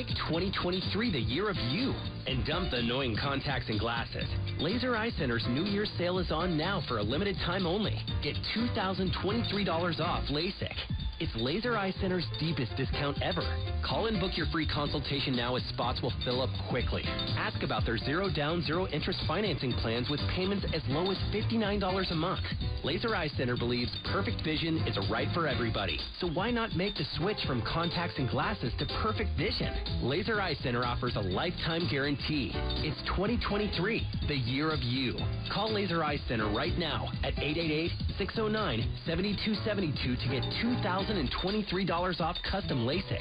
Make 2023 the year of you and dump the annoying contacts and glasses. Laser Eye Center's New Year's sale is on now for a limited time only. Get $2,023 off LASIK. It's Laser Eye Center's deepest discount ever. Call and book your free consultation now as spots will fill up quickly. Ask about their zero down, zero interest financing plans with payments as low as $59 a month. Laser Eye Center believes perfect vision is right for everybody. So why not make the switch from contacts and glasses to perfect vision? Laser Eye Center offers a lifetime guarantee. It's 2023, the year of you. Call Laser Eye Center right now at 888-609-7272 to get $2,023 off custom LASIK.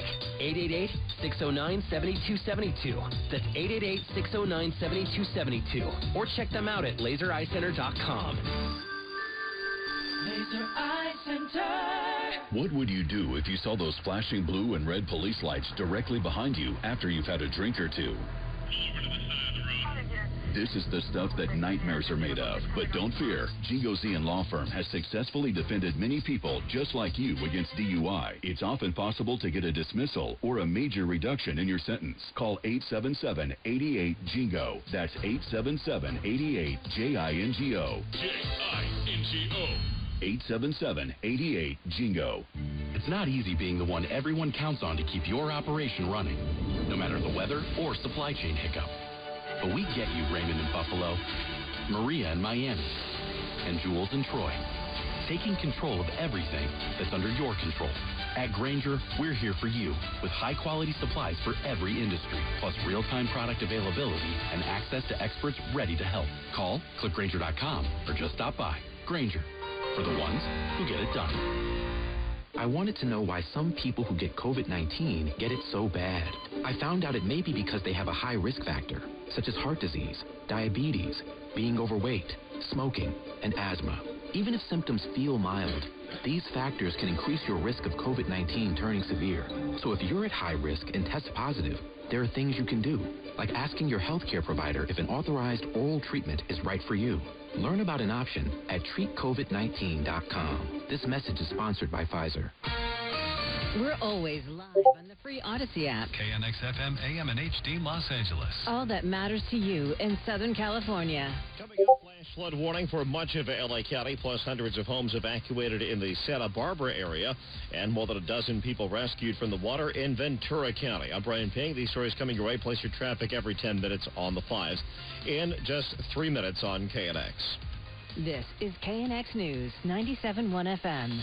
888-609-7272. That's 888-609-7272. Or check them out at lasereyecenter.com. Laser Eye Center. What would you do if you saw those flashing blue and red police lights directly behind you after you've had a drink or two? This is the stuff that nightmares are made of. But don't fear. Jingo Zian Law Firm has successfully defended many people just like you against DUI. It's often possible to get a dismissal or a major reduction in your sentence. Call 877-88-JINGO. That's 877-88-JINGO. J-I-N-G-O. 877-88-JINGO. It's not easy being the one everyone counts on to keep your operation running, no matter the weather or supply chain hiccup. But we get you, Raymond in Buffalo, Maria in Miami, and Jules in Troy, taking control of everything that's under your control. At Grainger, we're here for you with high-quality supplies for every industry, plus real-time product availability and access to experts ready to help. Call, click Grainger.com, or just stop by. Grainger, for the ones who get it done. I wanted to know why some people who get COVID-19 get it so bad. I found out it may be because they have a high risk factor, such as heart disease, diabetes, being overweight, smoking, and asthma. Even if symptoms feel mild, these factors can increase your risk of COVID-19 turning severe. So if you're at high risk and test positive, there are things you can do, like asking your healthcare provider if an authorized oral treatment is right for you. Learn about an option at treatcovid19.com. This message is sponsored by Pfizer. We're always live on the free Odyssey app. KNX FM, AM, and HD, Los Angeles. All that matters to you in Southern California. Coming up, flash flood warning for much of L.A. County, plus hundreds of homes evacuated in the Santa Barbara area, and more than a dozen people rescued from the water in Ventura County. I'm Brian Ping. These stories coming your way. Place your traffic every 10 minutes on the 5s in just 3 minutes on KNX. This is KNX News, 97.1 FM.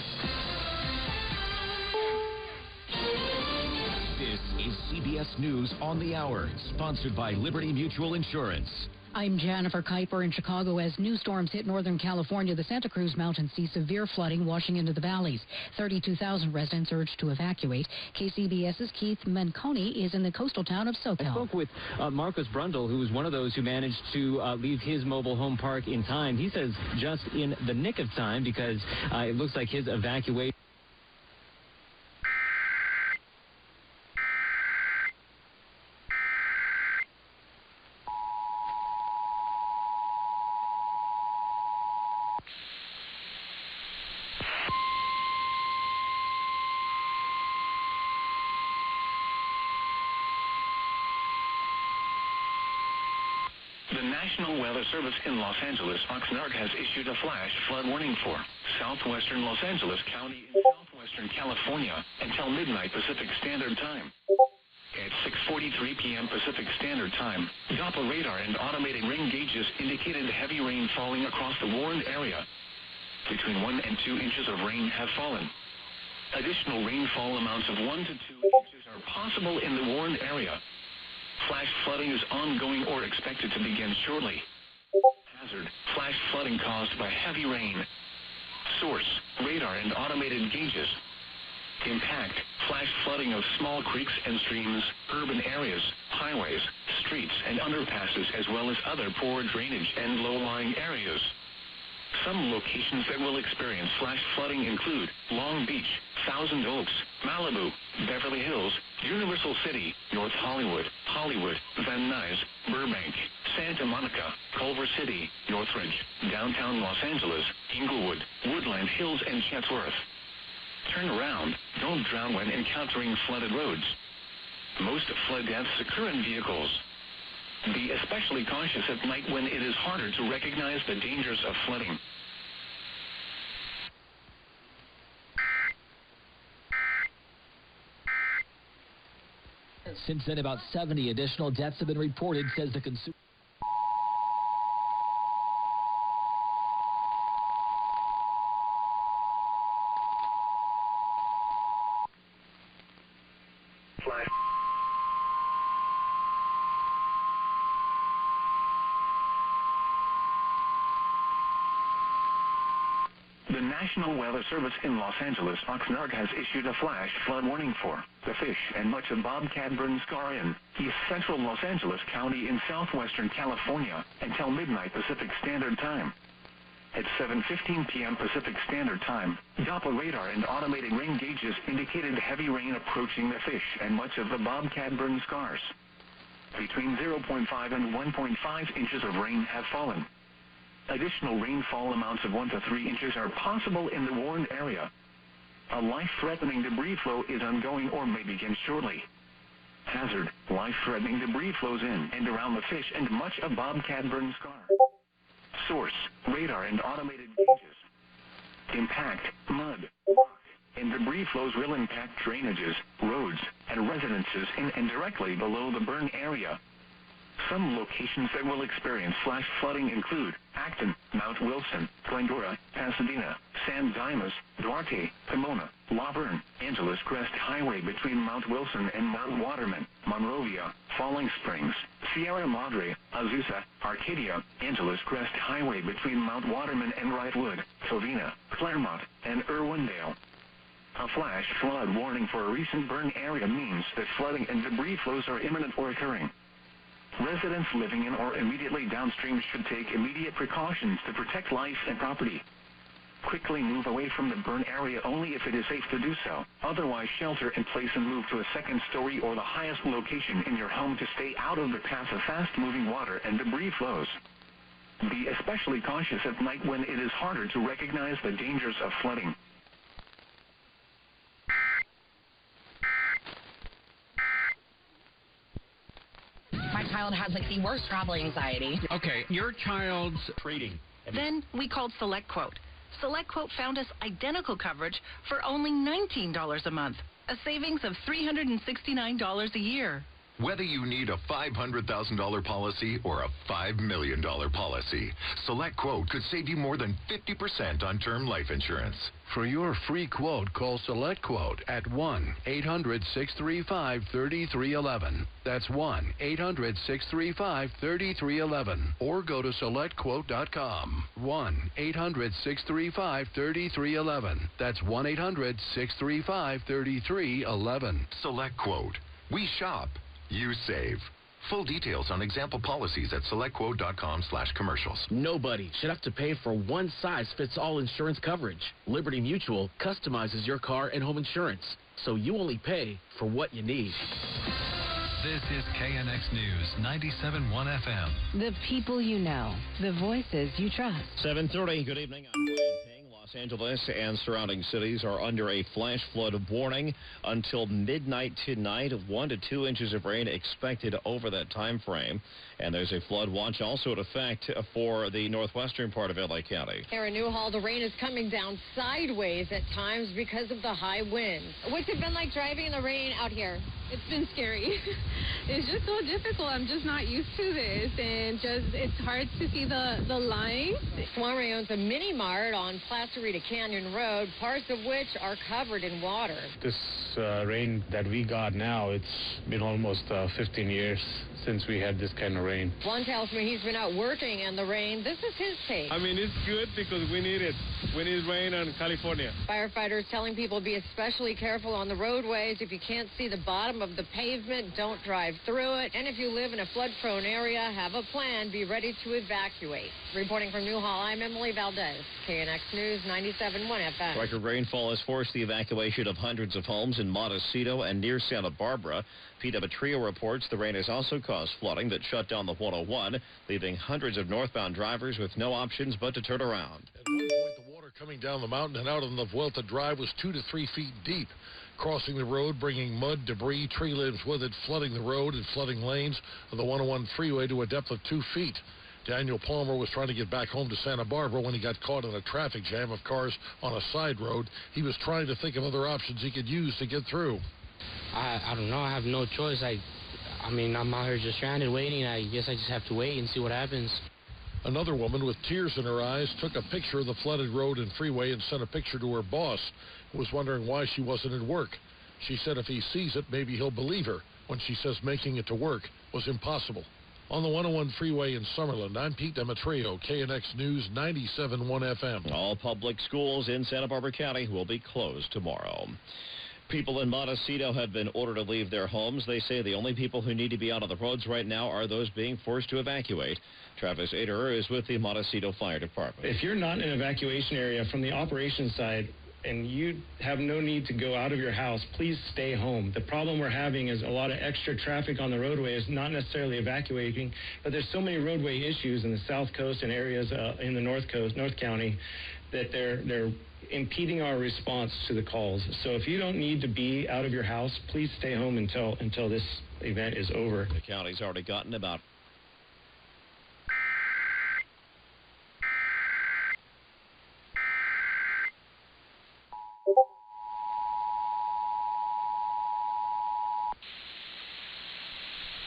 This is CBS News on the Hour, sponsored by Liberty Mutual Insurance. I'm Jennifer Kuiper in Chicago. As new storms hit Northern California, the Santa Cruz Mountains see severe flooding washing into the valleys. 32,000 residents urged to evacuate. KCBS's Keith Menconi is in the coastal town of SoCal. I spoke with Marcos Brundle, who was one of those who managed to leave his mobile home park in time. He says just in the nick of time because it looks like his evacuation. The National Weather Service in Los Angeles, Oxnard, has issued a flash flood warning for southwestern Los Angeles County in southwestern California until midnight Pacific Standard Time. At 6:43 p.m. Pacific Standard Time, Doppler radar and automated rain gauges indicated heavy rain falling across the warned area. Between 1 and 2 inches of rain have fallen. Additional rainfall amounts of 1 to 2 inches are possible in the warned area. Flash flooding is ongoing or expected to begin shortly. Hazard, flash flooding caused by heavy rain. Source, radar and automated gauges. Impact, flash flooding of small creeks and streams, urban areas, highways, streets, and underpasses, as well as other poor drainage and low-lying areas. Some locations that will experience flash flooding include Long Beach, Thousand Oaks, Malibu, Beverly Hills, Universal City, North Hollywood, Van Nuys, Burbank, Santa Monica, Culver City, Northridge, downtown Los Angeles, Inglewood, Woodland Hills, and Chatsworth. Turn around. Don't drown when encountering flooded roads. Most flood deaths occur in vehicles. Be especially cautious at night when it is harder to recognize the dangers of flooding. Since then, about 70 additional deaths have been reported, says the consumer. The National Weather Service in Los Angeles, Oxnard, has issued a flash flood warning for the Fish and much of Bobcat Burn Scar in east central Los Angeles County in southwestern California until midnight Pacific Standard Time. At 7:15 p.m. Pacific Standard Time, Doppler radar and automated rain gauges indicated heavy rain approaching the Fish and much of the Bobcat Burn Scars. Between 0.5 and 1.5 inches of rain have fallen. Additional rainfall amounts of 1 to 3 inches are possible in the warned area. A life-threatening debris flow is ongoing or may begin shortly. Hazard: life-threatening debris flows in and around the Fish and much of Bobcat Burn Scar. Source: radar and automated gauges. Impact: mud, rock, and debris flows will impact drainages, roads, and residences in and directly below the burn area. Some locations that will experience flash flooding include Acton, Mount Wilson, Glendora, Pasadena, San Dimas, Duarte, Pomona, La Verne, Angeles Crest Highway between Mount Wilson and Mount Waterman, Monrovia, Falling Springs, Sierra Madre, Azusa, Arcadia, Angeles Crest Highway between Mount Waterman and Wrightwood, Covina, Claremont, and Irwindale. A flash flood warning for a recent burn area means that flooding and debris flows are imminent or occurring. Residents living in or immediately downstream should take immediate precautions to protect life and property. Quickly move away from the burn area only if it is safe to do so. Otherwise, shelter in place and move to a second story or the highest location in your home to stay out of the path of fast-moving water and debris flows. Be especially cautious at night when it is harder to recognize the dangers of flooding. My child has like the worst travel anxiety. Okay, your child's trading. Then we called SelectQuote. SelectQuote found us identical coverage for only $19 a month, a savings of $369 a year. Whether you need a $500,000 policy or a $5 million policy, SelectQuote could save you more than 50% on term life insurance. For your free quote, call SelectQuote at 1-800-635-3311. That's 1-800-635-3311. Or go to SelectQuote.com. 1-800-635-3311. That's 1-800-635-3311. SelectQuote. We shop. You save. Full details on example policies at SelectQuote.com/commercials. Nobody should have to pay for one-size-fits-all insurance coverage. Liberty Mutual customizes your car and home insurance, so you only pay for what you need. This is KNX News, 97.1 FM. The people you know, the voices you trust. 7:30, good evening. I'm Brian Ping. Los Angeles and surrounding cities are under a flash flood warning until midnight tonight. 1 to 2 inches of rain expected over that time frame. And there's a flood watch also in effect for the northwestern part of LA County. Aaron Newhall, the rain is coming down sideways at times because of the high winds. What's it been like driving in the rain out here? It's been scary. It's just so difficult. I'm just not used to this, and it's hard to see the lines. Swan owns a mini mart on Plaza Rita Canyon Road, parts of which are covered in water. This rain that we got now, it's been almost 15 years since we had this kind of rain. One tells me he's been out working in the rain. This is his take. I mean, it's good because we need it. We need rain in California. Firefighters telling people be especially careful on the roadways. If you can't see the bottom of the pavement, don't drive through it. And if you live in a flood-prone area, have a plan. Be ready to evacuate. Reporting from Newhall, I'm Emily Valdez. KNX News 97.1 FM. Record rainfall has forced the evacuation of hundreds of homes in Montecito and near Santa Barbara. PW Trio reports the rain has also caused flooding that shut down the 101, leaving hundreds of northbound drivers with no options but to turn around. At one point, the water coming down the mountain and out on the Vuelta Drive was 2 to 3 feet deep. crossing the road, bringing mud, debris, tree limbs with it, flooding the road and flooding lanes of the 101 freeway to a depth of 2 feet. Daniel Palmer was trying to get back home to Santa Barbara when he got caught in a traffic jam of cars on a side road. He was trying to think of other options he could use to get through. I don't know. I have no choice. I mean, I'm out here just stranded waiting. I guess I just have to wait and see what happens. Another woman with tears in her eyes took a picture of the flooded road and freeway and sent a picture to her boss, who was wondering why she wasn't at work. She said if he sees it, maybe he'll believe her when she says making it to work was impossible. On the 101 freeway in Summerlin, I'm Pete Demetrio, KNX News 97.1 FM. All public schools in Santa Barbara County will be closed tomorrow. People in Montecito have been ordered to leave their homes. They say the only people who need to be out on the roads right now are those being forced to evacuate. Travis Ader is with the Montecito Fire Department. If you're not in an evacuation area from the operations side and you have no need to go out of your house, please stay home. The problem we're having is a lot of extra traffic on the roadways, not necessarily evacuating, but there's so many roadway issues in the South Coast and areas in the North Coast, North County, that they're impeding our response to the calls. So if you don't need to be out of your house, please stay home until this event is over. The county's already gotten about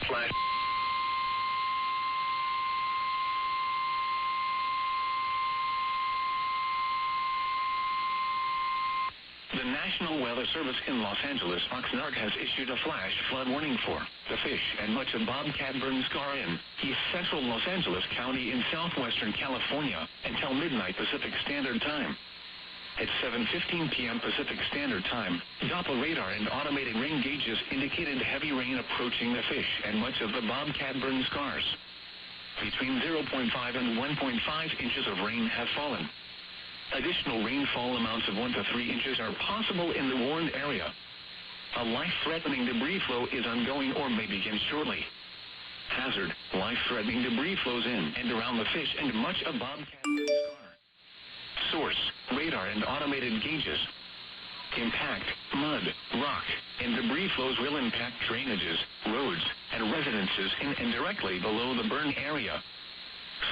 Flash. The National Weather Service in Los Angeles, Oxnard, has issued a flash flood warning for the Fish and much of Bobcat Burn Scar in East Central Los Angeles County in southwestern California until midnight Pacific Standard Time. At 7:15 p.m. Pacific Standard Time, Doppler radar and automated rain gauges indicated heavy rain approaching the Fish and much of the Bobcat Burn Scars. Between 0.5 and 1.5 inches of rain have fallen. Additional rainfall amounts of 1 to 3 inches are possible in the warned area. A life-threatening debris flow is ongoing or may begin shortly. Hazard: life-threatening debris flows in and around the Fish and much of Bobcat Burn Scar. Source: radar and automated gauges. Impact: mud, rock, and debris flows will impact drainages, roads, and residences in and directly below the burn area.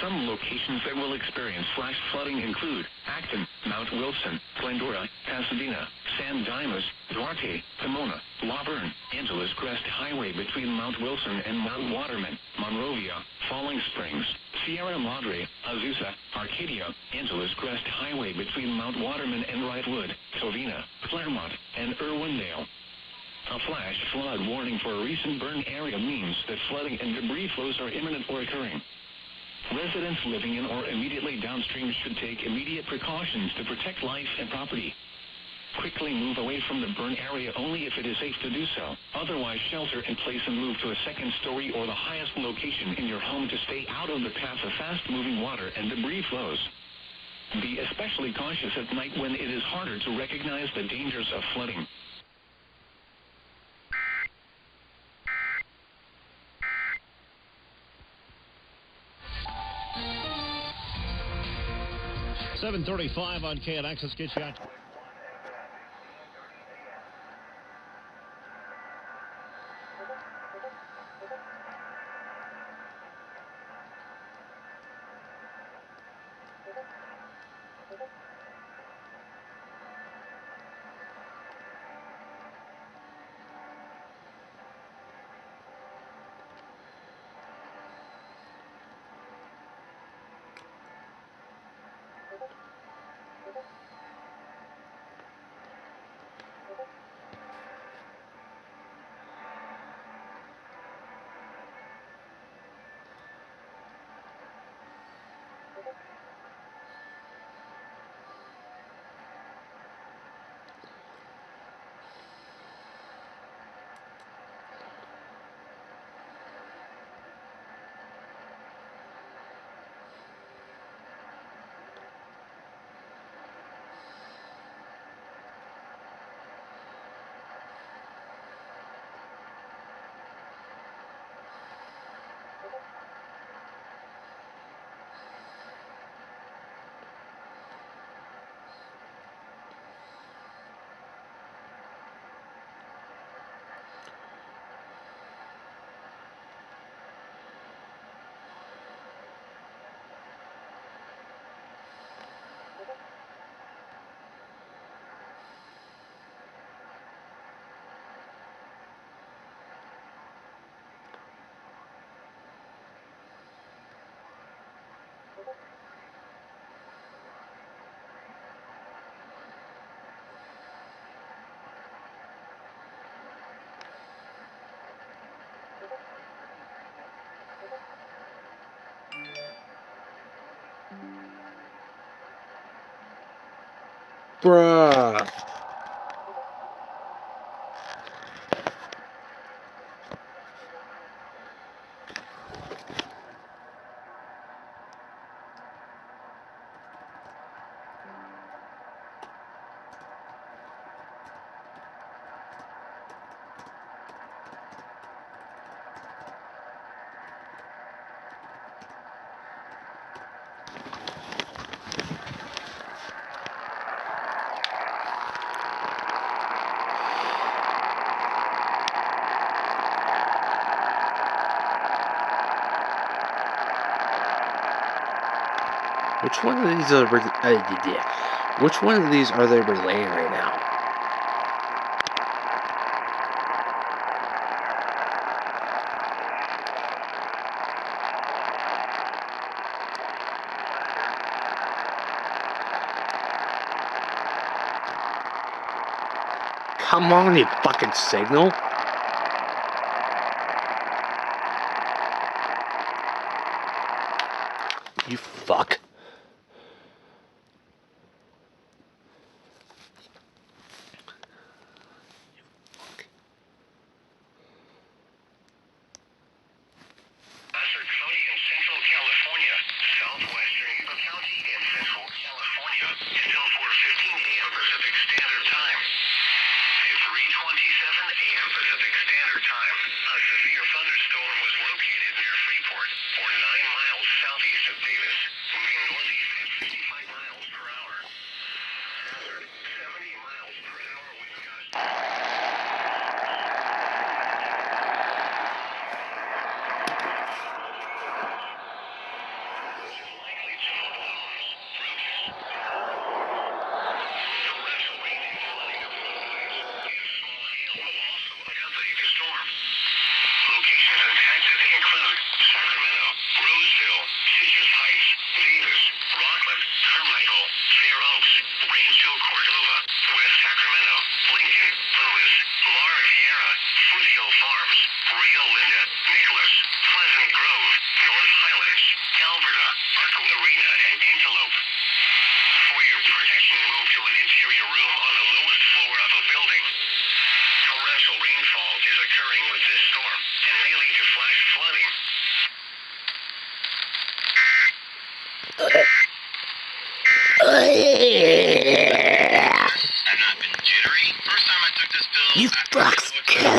Some locations that will experience flash flooding include Acton, Mount Wilson, Glendora, Pasadena, San Dimas, Duarte, Pomona, La Verne, Angeles Crest Highway between Mount Wilson and Mount Waterman, Monrovia, Falling Springs, Sierra Madre, Azusa, Arcadia, Angeles Crest Highway between Mount Waterman and Wrightwood, Covina, Claremont, and Irwindale. A flash flood warning for a recent burn area means that flooding and debris flows are imminent or occurring. Residents living in or immediately downstream should take immediate precautions to protect life and property. Quickly move away from the burn area only if it is safe to do so. Otherwise, shelter in place and move to a second story or the highest location in your home to stay out of the path of fast-moving water and debris flows. Be especially cautious at night when it is harder to recognize the dangers of flooding. .735 on KNX. Let's get you out. Bruh. Which one of these are which one of these are they relaying right now? Come on, you fucking signal. You fuck. You fucks killer.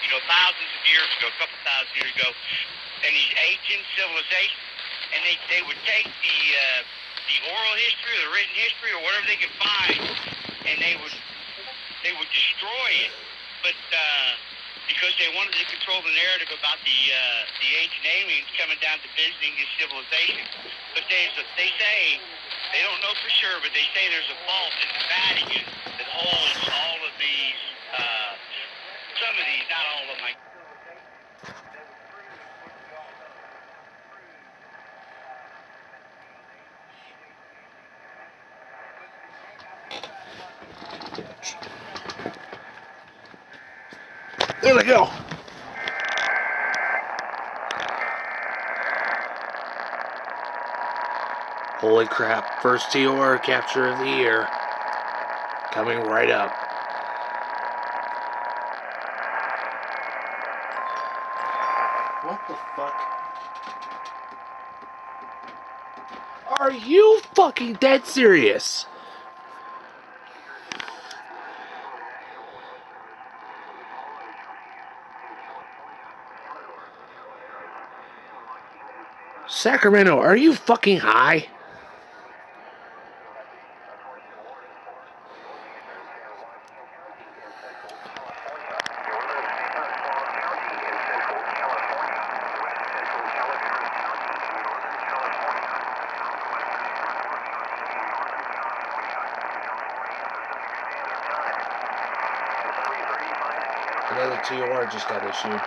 You know, thousands of years ago, a couple thousand years ago, in these ancient civilizations, and they would take the oral history or the written history or whatever they could find, and they would destroy it, but because they wanted to control the narrative about the ancient aliens coming down to visiting this civilization. But they say, they don't know for sure, but they say there's a vault in the Vatican that holds all of these, some of these, not all of them. There they go. Holy crap. First TOR capture of the year. Coming right up. What the fuck? Are you fucking dead serious? Sacramento, are you fucking high? Another TOR just got issued.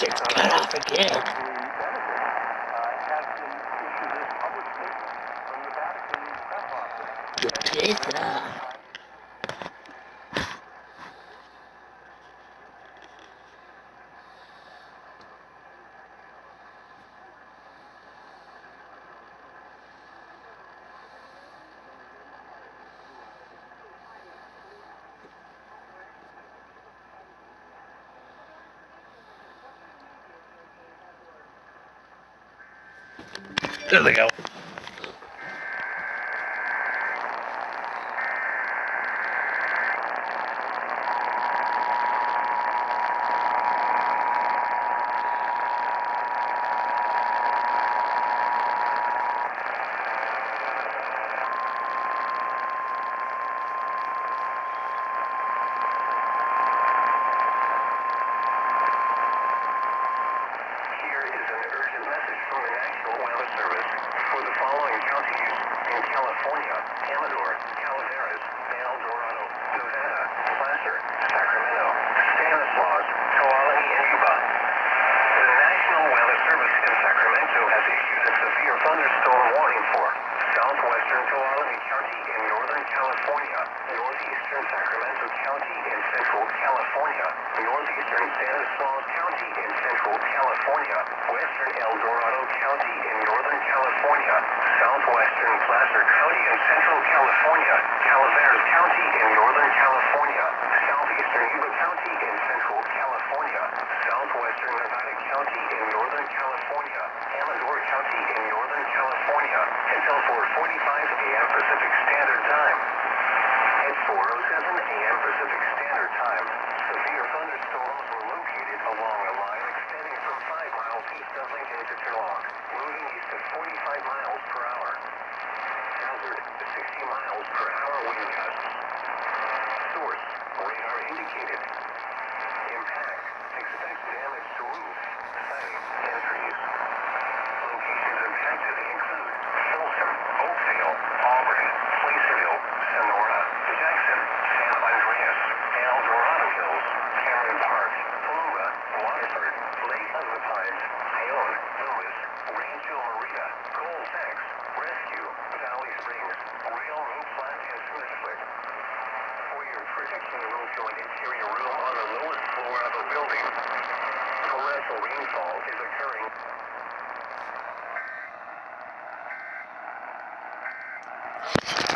It's cut off again. Your pizza. There they go.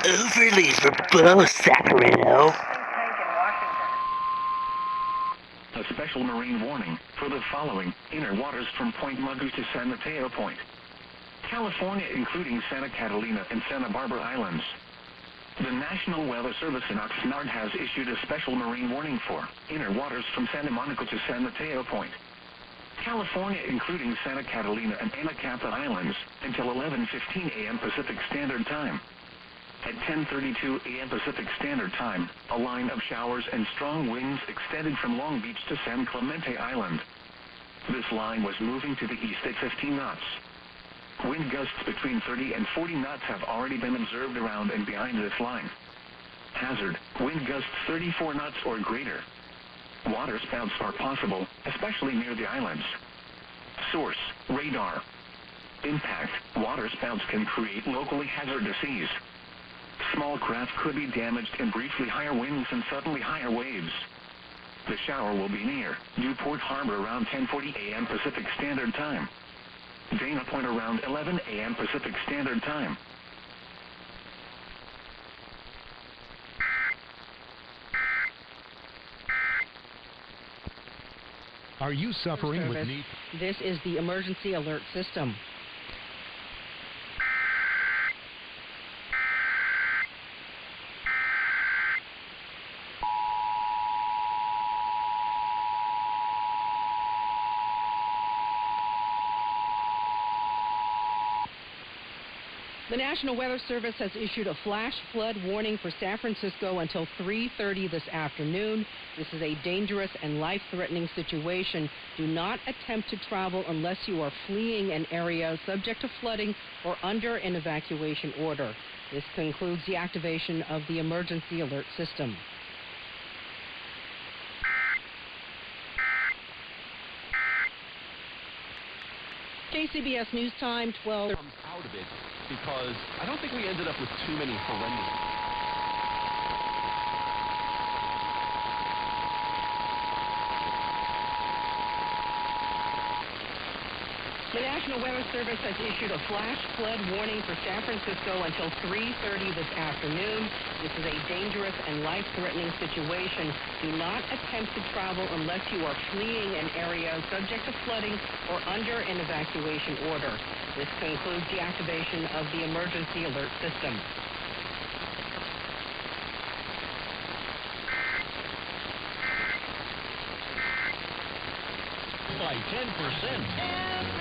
Overly for both, Sacramento. A special marine warning for the following inner waters from Point Mugu to San Mateo Point. California, including Santa Catalina and Santa Barbara Islands. The National Weather Service in Oxnard has issued a special marine warning for inner waters from Santa Monica to San Mateo Point. California, including Santa Catalina and Anacapa Islands, until 11:15 a.m. Pacific Standard Time. At 10:32 a.m. Pacific Standard Time, a line of showers and strong winds extended from Long Beach to San Clemente Island. This line was moving to the east at 15 knots. Wind gusts between 30 and 40 knots have already been observed around and behind this line. Hazard, wind gusts 34 knots or greater. Water spouts are possible, especially near the islands. Source, radar. Impact, water spouts can create locally hazardous seas. Small craft could be damaged in briefly higher winds and suddenly higher waves. The shower will be near Newport Harbor around 10:40 a.m. Pacific Standard Time. Dana Point around 11 a.m. Pacific Standard Time. Are you suffering with need? This is the emergency alert system. The National Weather Service has issued a flash flood warning for San Francisco until 3:30 this afternoon. This is a dangerous and life-threatening situation. Do not attempt to travel unless you are fleeing an area subject to flooding or under an evacuation order. This concludes the activation of the emergency alert system. KCBS News Time, 12. Comes out of it because I don't think we ended up with too many horrendous. The National Weather Service has issued a flash flood warning for San Francisco until 3:30 this afternoon. This is a dangerous and life-threatening situation. Do not attempt to travel unless you are fleeing an area subject to flooding or under an evacuation order. This concludes the activation of the emergency alert system. By 10%.